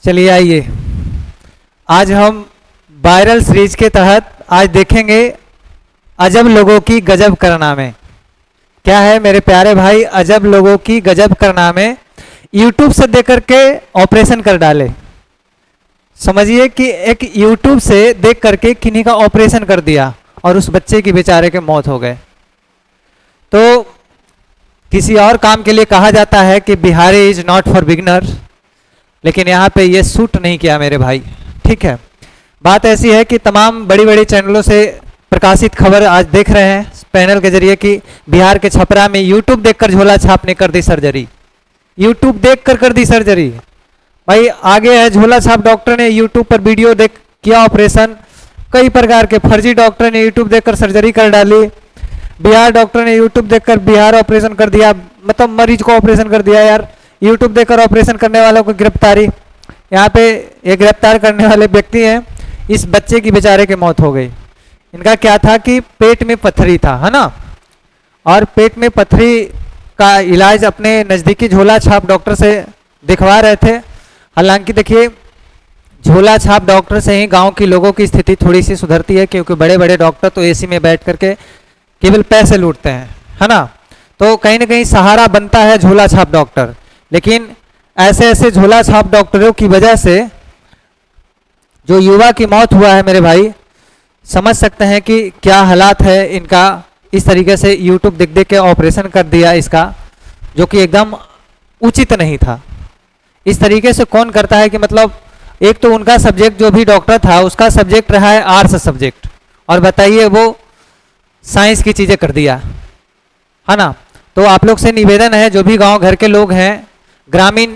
चलिए आइए, आज हम वायरल सीरीज के तहत आज देखेंगे अजब लोगों की गजब कारनामे। क्या है मेरे प्यारे भाई, अजब लोगों की गजब कारनामे यूट्यूब से देख करके ऑपरेशन कर डाले। समझिए कि एक यूट्यूब से देख करके किन्हीं का ऑपरेशन कर दिया और उस बच्चे की बेचारे के मौत हो गए। तो किसी और काम के लिए कहा जाता है कि Bihari is not for beginner, लेकिन यहाँ पे ये सूट नहीं किया मेरे भाई। ठीक है, बात ऐसी है कि तमाम बड़ी बड़ी चैनलों से प्रकाशित खबर आज देख रहे हैं पैनल के जरिए कि बिहार के छपरा में यूट्यूब देखकर झोला छाप ने कर दी सर्जरी। यूट्यूब देखकर कर दी सर्जरी भाई। आगे है झोला छाप डॉक्टर ने यूट्यूब पर वीडियो देख किया ऑपरेशन। कई प्रकार के फर्जी डॉक्टर ने यूट्यूब देखकर सर्जरी कर डाली। बिहार डॉक्टर ने यूट्यूब देखकर बिहार ऑपरेशन कर दिया, मतलब मरीज को ऑपरेशन कर दिया। यार यूट्यूब देखकर ऑपरेशन करने वालों को गिरफ्तारी। यहाँ पे ये गिरफ्तार करने वाले व्यक्ति हैं, इस बच्चे की बेचारे की मौत हो गई। इनका क्या था कि पेट में पथरी था, है ना, और पेट में पथरी का इलाज अपने नज़दीकी झोला छाप डॉक्टर से दिखवा रहे थे। हालांकि देखिए, झोला छाप डॉक्टर से ही गांव के लोगों की स्थिति थोड़ी सी सुधरती है, क्योंकि बड़े बड़े डॉक्टर तो एसी में बैठ करके केवल पैसे लूटते हैं, है ना। तो कहीं ना कहीं सहारा बनता है झोला छाप डॉक्टर। लेकिन ऐसे ऐसे झोला छाप डॉक्टरों की वजह से जो युवा की मौत हुआ है मेरे भाई, समझ सकते हैं कि क्या हालात है इनका। इस तरीके से यूट्यूब देख देख के ऑपरेशन कर दिया इसका, जो कि एकदम उचित नहीं था। इस तरीके से कौन करता है कि मतलब एक तो उनका सब्जेक्ट जो भी डॉक्टर था उसका सब्जेक्ट रहा है आर्ट्स सब्जेक्ट, और बताइए वो साइंस की चीज़ें कर दिया, है ना। तो आप लोग से निवेदन है, जो भी गांव घर के लोग हैं, ग्रामीण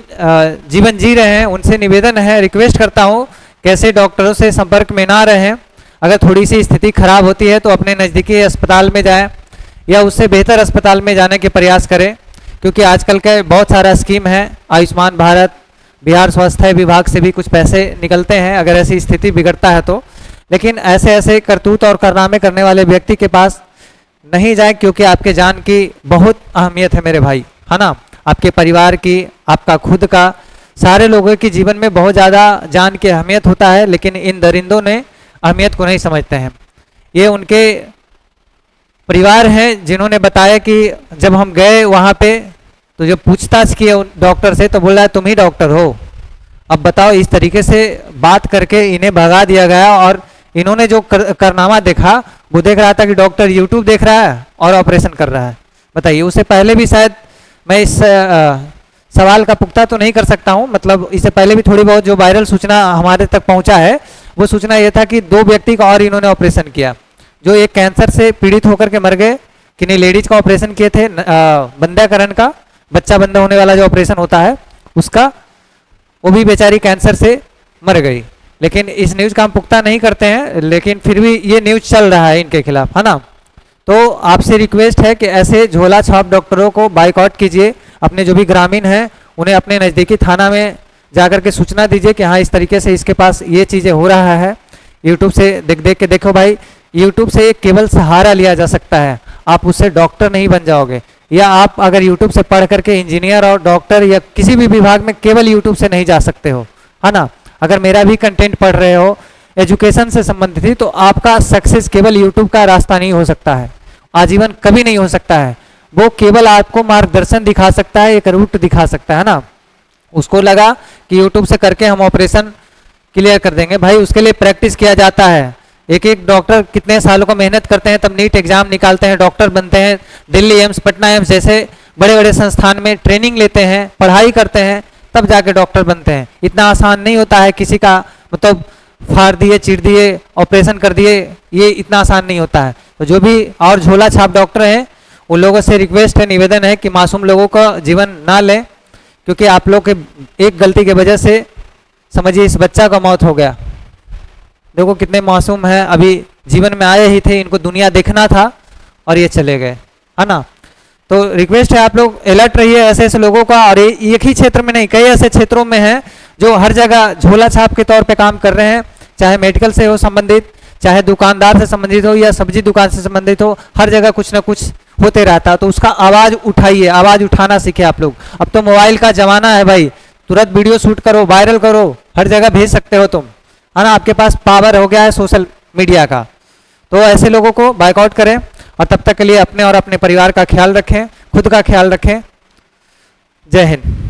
जीवन जी रहे हैं, उनसे निवेदन है, रिक्वेस्ट करता हूं कैसे डॉक्टरों से संपर्क में ना रहें। अगर थोड़ी सी स्थिति खराब होती है तो अपने नज़दीकी अस्पताल में जाएं या उससे बेहतर अस्पताल में जाने के प्रयास करें, क्योंकि आजकल के बहुत सारा स्कीम है, आयुष्मान भारत, बिहार स्वास्थ्य विभाग से भी कुछ पैसे निकलते हैं अगर ऐसी स्थिति बिगड़ता है तो। लेकिन ऐसे ऐसे करतूत और कारनामे करने वाले व्यक्ति के पास नहीं जाए, क्योंकि आपके जान की बहुत अहमियत है मेरे भाई, है ना। आपके परिवार की, आपका खुद का, सारे लोगों के जीवन में बहुत ज़्यादा जान की अहमियत होता है, लेकिन इन दरिंदों ने अहमियत को नहीं समझते हैं। ये उनके परिवार हैं जिन्होंने बताया कि जब हम गए वहाँ पे तो जब पूछताछ किए डॉक्टर से तो बोल रहा है तुम ही डॉक्टर हो। अब बताओ, इस तरीके से बात करके इन्हें भगा दिया गया। और इन्होंने जो कारनामा देखा, वो देख रहा था कि डॉक्टर यूट्यूब देख रहा है और ऑपरेशन कर रहा है। बताइए, उससे पहले भी शायद मैं इस सवाल का पुख्ता तो नहीं कर सकता हूं, मतलब इससे पहले भी थोड़ी बहुत जो वायरल सूचना हमारे तक पहुंचा है, वो सूचना ये था कि 2 व्यक्ति का और इन्होंने ऑपरेशन किया, जो एक कैंसर से पीड़ित होकर के मर गए। किन्हीं लेडीज का ऑपरेशन किए थे, बंध्याकरण का, बच्चा बंद होने वाला जो ऑपरेशन होता है उसका, वो भी बेचारी कैंसर से मर गई। लेकिन इस न्यूज़ का हम पुख्ता नहीं करते हैं, लेकिन फिर भी ये न्यूज़ चल रहा है इनके खिलाफ, है ना। तो आपसे रिक्वेस्ट है कि ऐसे झोला छाप डॉक्टरों को बाइकआउट कीजिए। अपने जो भी ग्रामीण हैं उन्हें अपने नज़दीकी थाना में जाकर के सूचना दीजिए कि हाँ, इस तरीके से इसके पास ये चीज़ें हो रहा है। यूट्यूब से देख देख के देखो भाई, यूट्यूब से एक केवल सहारा लिया जा सकता है, आप उससे डॉक्टर नहीं बन जाओगे। या आप अगर यूट्यूब से पढ़ करके इंजीनियर और डॉक्टर या किसी भी विभाग में केवल यूट्यूब से नहीं जा सकते हो, है ना। अगर मेरा भी कंटेंट पढ़ रहे हो एजुकेशन से संबंधित ही, तो आपका सक्सेस केवल यूट्यूब का रास्ता नहीं हो सकता है, आजीवन कभी नहीं हो सकता है। वो केवल आपको मार्गदर्शन दिखा सकता है, एक रूट दिखा सकता है ना। उसको लगा कि यूट्यूब से करके हम ऑपरेशन क्लियर कर देंगे, भाई उसके लिए प्रैक्टिस किया जाता है। एक एक डॉक्टर कितने सालों को मेहनत करते हैं, तब नीट एग्जाम निकालते हैं, डॉक्टर बनते हैं, दिल्ली एम्स, पटना एम्स जैसे बड़े बड़े संस्थान में ट्रेनिंग लेते हैं, पढ़ाई करते हैं, तब जाके डॉक्टर बनते हैं। इतना आसान नहीं होता है किसी का मतलब फाड़ दिए, चीर दिए, ऑपरेशन कर दिए, ये इतना आसान नहीं होता है। तो जो भी और झोला छाप डॉक्टर हैं उन लोगों से रिक्वेस्ट है, निवेदन है कि मासूम लोगों का जीवन ना लें, क्योंकि आप लोग के एक गलती की वजह से समझिए इस बच्चा का मौत हो गया। देखो कितने मासूम हैं, अभी जीवन में आए ही थे, इनको दुनिया देखना था और ये चले गए, है ना। तो रिक्वेस्ट है आप लोग अलर्ट रहिए ऐसे ऐसे लोगों का। और एक ही क्षेत्र में नहीं, कई ऐसे क्षेत्रों में हैं जो हर जगह झोला छाप के तौर पे काम कर रहे हैं, चाहे मेडिकल से हो संबंधित, चाहे दुकानदार से संबंधित हो या सब्जी दुकान से संबंधित हो, हर जगह कुछ ना कुछ होते रहता है। तो उसका आवाज़ उठाइए, आवाज़ उठाना सीखे आप लोग। अब तो मोबाइल का ज़माना है भाई, तुरंत वीडियो शूट करो, वायरल करो, हर जगह भेज सकते हो तुम, है ना। आपके पास पावर हो गया है सोशल मीडिया का। तो ऐसे लोगों को बाइकआउट करें, और तब तक के लिए अपने और अपने परिवार का ख्याल रखें, खुद का ख्याल रखें। जय हिंद।